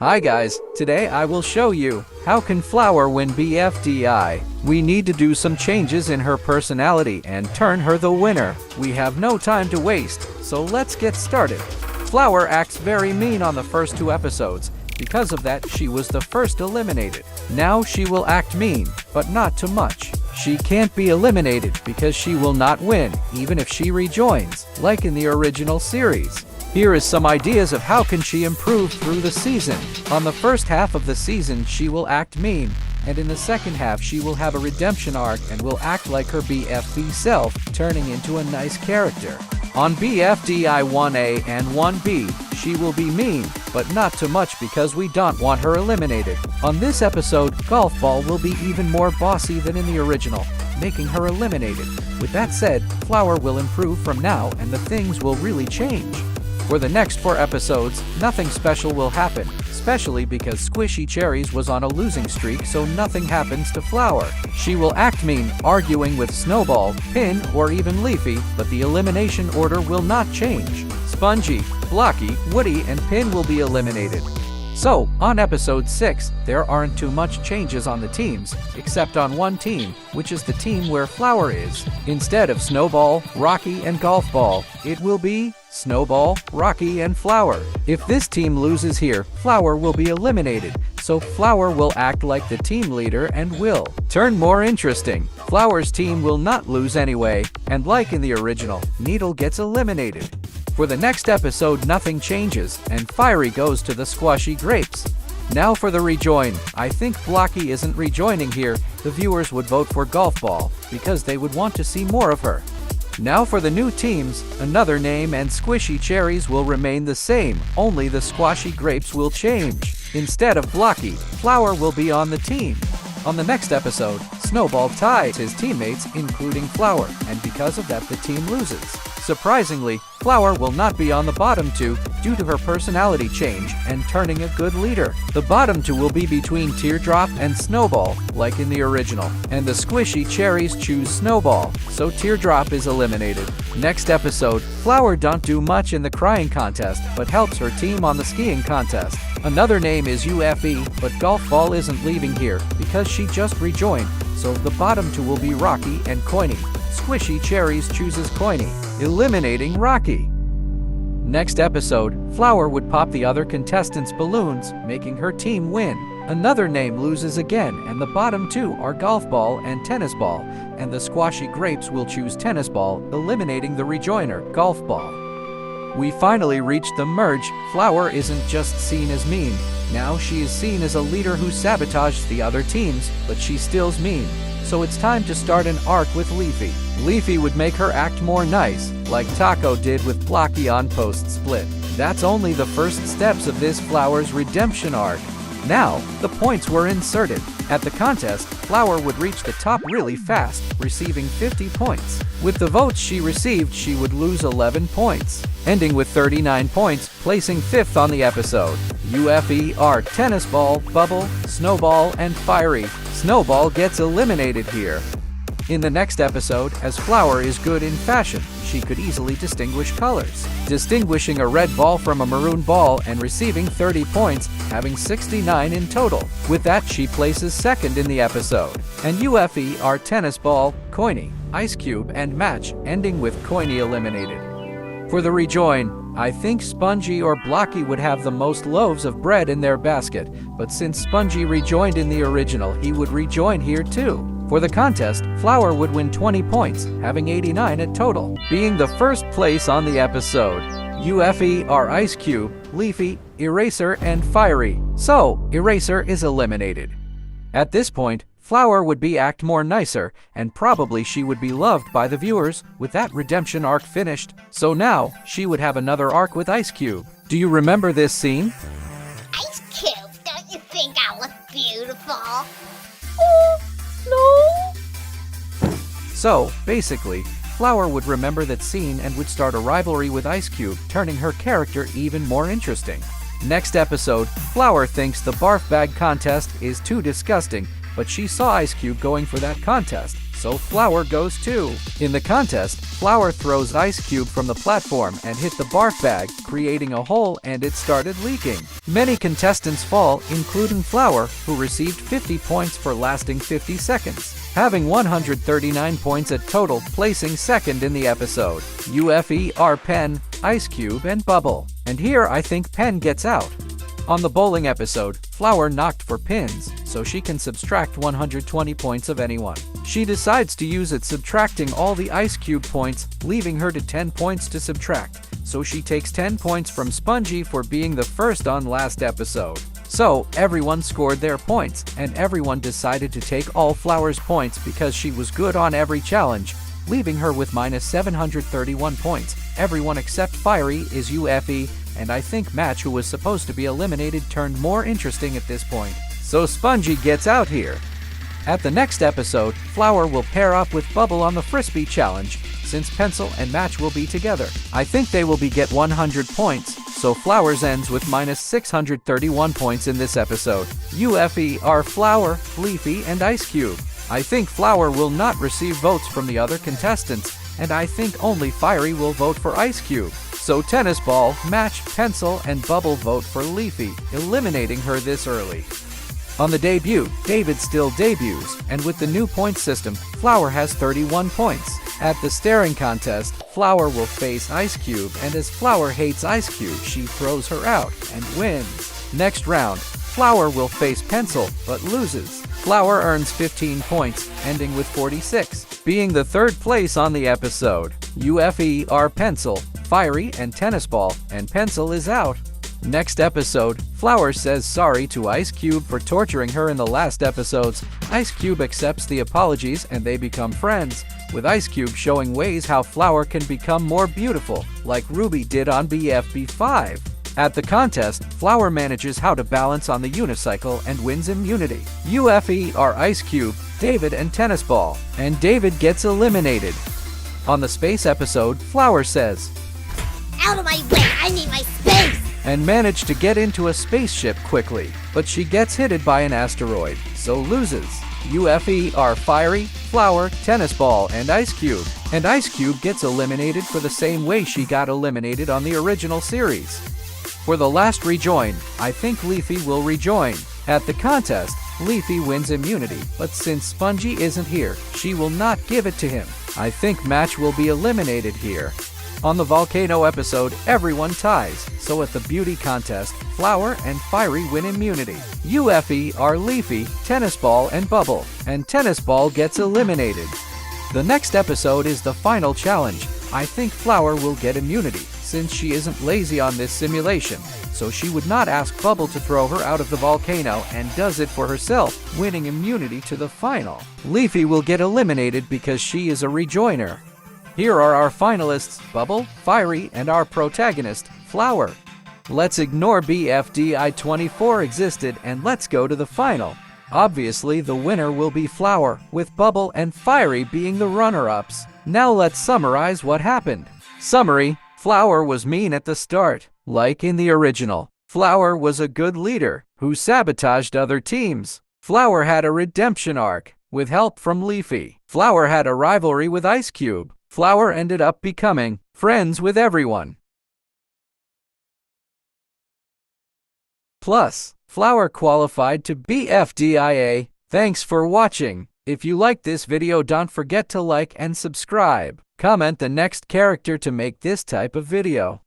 Hi guys, today I will show you how Can Flower Win Bfdi. We need to do some changes in her personality and turn her the winner. We have no time to waste, so let's get started. Flower acts very mean on the first 2 episodes. Because of that, she was the first eliminated. Now she will act mean, but not too much. She can't be eliminated because she will not win, even if she rejoins, like in the original series. Here is some ideas of how can she improve through the season. On the first half of the season, she will act mean, and in the second half she will have a redemption arc and will act like her BFB self, turning into a nice character. On BFDI 1A and 1B, she will be mean, but not too much because we don't want her eliminated. On this episode, Golf Ball will be even more bossy than in the original, making her eliminated. With that said, Flower will improve from now and the things will really change. For the next 4 episodes, nothing special will happen, especially because Squishy Cherries was on a losing streak, so nothing happens to Flower. She will act mean, arguing with Snowball, Pin, or even Leafy, but the elimination order will not change. Spongy, Blocky, Woody, and Pin will be eliminated. So, on episode 6, there aren't too much changes on the teams, except on one team, which is the team where Flower is. Instead of Snowball, Rocky, and Golf Ball, it will be Snowball, Rocky, and Flower. If this team loses here, Flower will be eliminated, so Flower will act like the team leader and will turn more interesting. Flower's team will not lose anyway, and like in the original, Needle gets eliminated. For the next episode, nothing changes, and Fiery goes to the Squashy Grapes. Now for the rejoin. I think Blocky isn't rejoining here. The viewers would vote for Golf Ball, because they would want to see more of her. Now for the new teams, Another Name and Squishy Cherries will remain the same, only the Squashy Grapes will change. Instead of Blocky, Flower will be on the team. On the next episode, Snowball ties his teammates, including Flower, and because of that the team loses. Surprisingly, Flower will not be on the bottom 2 due to her personality change and turning a good leader. The bottom 2 will be between Teardrop and Snowball, like in the original, and the Squishy Cherries choose Snowball, so Teardrop is eliminated. Next episode, Flower don't do much in the crying contest, but helps her team on the skiing contest. Another Name is UFE, but Golf Ball isn't leaving here because she just rejoined, so the bottom 2 will be Rocky and Coiny. Squishy Cherries chooses Coiny, eliminating Rocky. Next episode, Flower would pop the other contestants' balloons, making her team win. Another Name loses again, and the bottom 2 are Golf Ball and Tennis Ball, and the Squashy Grapes will choose Tennis Ball, eliminating the rejoiner, Golf Ball. We finally reached the merge. Flower isn't just seen as mean. Now she is seen as a leader who sabotages the other teams, but she still's mean. So it's time to start an arc with Leafy. Leafy would make her act more nice, like Taco did with Blocky on Post Split. That's only the first steps of this Flower's redemption arc. Now, the points were inserted. At the contest, Flower would reach the top really fast, receiving 50 points. With the votes she received, she would lose 11 points, ending with 39 points, placing 5th on the episode. UFE are Tennis Ball, Bubble, Snowball, and Fiery. Snowball gets eliminated here. In the next episode, as Flower is good in fashion, she could easily distinguish colors, distinguishing a red ball from a maroon ball and receiving 30 points, having 69 in total. With that, she places 2nd in the episode. And UFE are Tennis Ball, Coiny, Ice Cube, and Match, ending with Coiny eliminated. For the rejoin, I think Spongy or Blocky would have the most loaves of bread in their basket, but since Spongy rejoined in the original, he would rejoin here too. For the contest, Flower would win 20 points, having 89 at total, being the first place on the episode. UFE are Ice Cube, Leafy, Eraser, and Fiery, so Eraser is eliminated. At this point, Flower would be act more nicer, and probably she would be loved by the viewers with that redemption arc finished. So now, she would have another arc with Ice Cube. Do you remember this scene? Ice Cube, don't you think I look beautiful? No. So, basically, Flower would remember that scene and would start a rivalry with Ice Cube, turning her character even more interesting. Next episode, Flower thinks the barf bag contest is too disgusting, but she saw Ice Cube going for that contest, so Flower goes too. In the contest, Flower throws Ice Cube from the platform and hit the barf bag, creating a hole, and it started leaking. Many contestants fall, including Flower, who received 50 points for lasting 50 seconds, having 139 points at total, placing second in the episode. UFE are Pen, Ice Cube, and Bubble. And here I think Pen gets out. On the bowling episode, Flower knocked for pins, so she can subtract 120 points of anyone. She decides to use it, subtracting all the Ice Cube points, leaving her to 10 points to subtract, so she takes 10 points from Spongy for being the first on last episode. So, everyone scored their points, and everyone decided to take all Flower's points because she was good on every challenge, leaving her with minus 731 points. Everyone except Fiery is UFE, and I think Match, who was supposed to be eliminated, turned more interesting at this point. So Spongy gets out here. At the next episode, Flower will pair up with Bubble on the Frisbee challenge, since Pencil and Match will be together. I think they will get 100 points, so Flowers ends with minus 631 points in this episode. UFE are Flower, Leafy, and Ice Cube. I think Flower will not receive votes from the other contestants, and I think only Fiery will vote for Ice Cube. So Tennis Ball, Match, Pencil, and Bubble vote for Leafy, eliminating her this early. On the debut, David still debuts, and with the new point system, Flower has 31 points. At the staring contest, Flower will face Ice Cube, and as Flower hates Ice Cube, she throws her out and wins. Next round, Flower will face Pencil, but loses. Flower earns 15 points, ending with 46, being the third place on the episode. UFE are Pencil, Fiery, and Tennis Ball, and Pencil is out. Next episode, Flower says sorry to Ice Cube for torturing her in the last episodes. Ice Cube accepts the apologies and they become friends, with Ice Cube showing ways how Flower can become more beautiful, like Ruby did on BFB 5. At the contest, Flower manages how to balance on the unicycle and wins immunity. UFE are Ice Cube, David, and Tennis Ball, and David gets eliminated. On the space episode, Flower says, Out of my way, I need my space! And managed to get into a spaceship quickly, but she gets hit by an asteroid, so loses. UFE are Fiery, Flower, Tennis Ball, and Ice Cube. And Ice Cube gets eliminated for the same way she got eliminated on the original series. For the last rejoin, I think Leafy will rejoin. At the contest, Leafy wins immunity, but since Spongy isn't here, she will not give it to him. I think Match will be eliminated here. On the volcano episode, everyone ties, so at the beauty contest, Flower and Fiery win immunity. UFE are Leafy, Tennis Ball, and Bubble, and Tennis Ball gets eliminated. The next episode is the final challenge. I think Flower will get immunity, since she isn't lazy on this simulation, so she would not ask Bubble to throw her out of the volcano and does it for herself, winning immunity to the final. Leafy will get eliminated because she is a rejoiner. Here are our finalists, Bubble, Fiery, and our protagonist, Flower. Let's ignore BFDI 24 existed and let's go to the final. Obviously, the winner will be Flower, with Bubble and Fiery being the runner-ups. Now let's summarize what happened. Summary: Flower was mean at the start, like in the original. Flower was a good leader, who sabotaged other teams. Flower had a redemption arc, with help from Leafy. Flower had a rivalry with Ice Cube. Flower ended up becoming friends with everyone. Plus, Flower qualified to BFDIA. Thanks for watching. If you liked this video, don't forget to like and subscribe. Comment the next character to make this type of video.